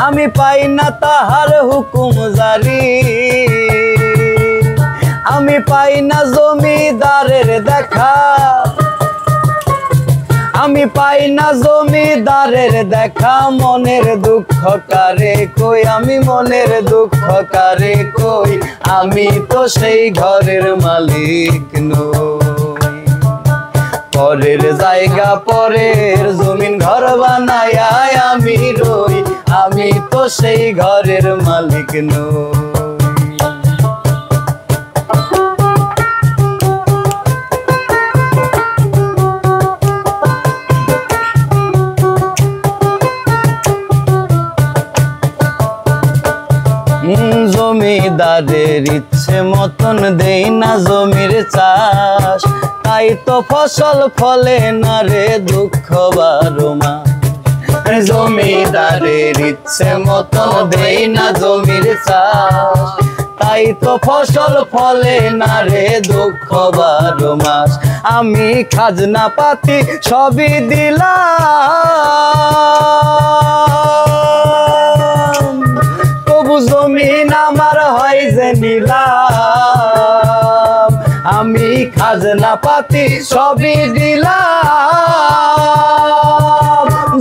আমি পাই না তাহার হুকুম জারি, আমি পাই না জমিদারের দেখা, আমি পাই না জমিদারের দেখা। মনের দুঃখ কারে কই, আমি মনের দুঃখ কারে কই, আমি তো সেই ঘরের মালিক নই। পরের জায়গা পরের জমিন ঘর বানায় আমি রই, আমি তো সেই ঘরের মালিক নই। জমিদারের ইচ্ছে মতন দেই না জমির চাষ, তাই তো ফসল ফলে না রে দুঃখ বারো মাস। জমিদারের ইচ্ছে মতন দেই না জমির চাষ, তাই তো ফসল ফলে না রে দুঃখ বারো মাস। আমি খাজনা পাতি সবই দিলাম, তবু জমিন আমার হয় যে নিলাম। আমি খাজনা পাতি সবই দিলাম,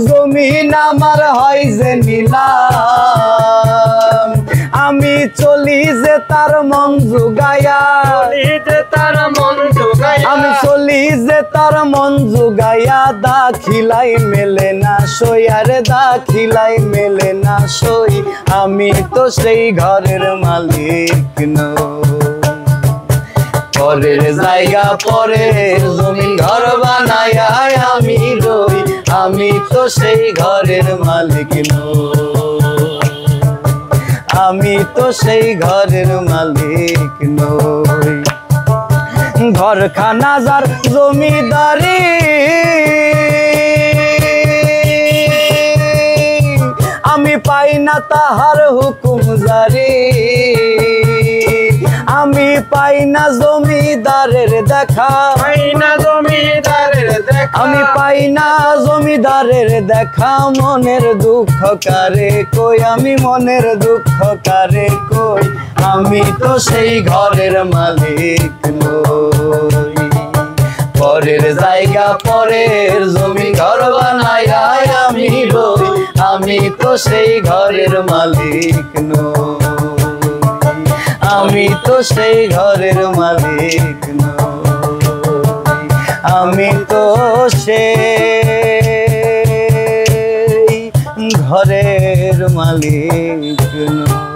জমিন আমার হয় যে নিলাম। আমি চলি যে তার মন জুগাইয়া, আমি চলি যে তার মন জুগাইয়া। দাখিলাই মেলে না সই, আরে দাখিলাই মেলে না সই, আমি তো সেই ঘরের মালিক নই। পরের জায়গা পরের জমি ঘর বানায় আমি রই, আমি তো সেই ঘরের মালিক নই, আমি তো সেই ঘরের মালিক নই। ঘরখানা যার জমিদারি, আমি পাই না তাহার হুকুম জারি, আমি পাই না জমিদারের দেখা, আমি পাই না জমিদারের দেখা। মনের দুঃখ কারে কই, আমি মনের দুঃখ কারে কই, আমি তো সেই ঘরের মালিক নই। পরের জায়গা পরের জমি ঘর বানায় আমি রই, আমি তো সেই ঘরের মালিক নই, আমি তো সেই ঘরের মালিক নই, আমি তো সেই ঘরের মালিক নই।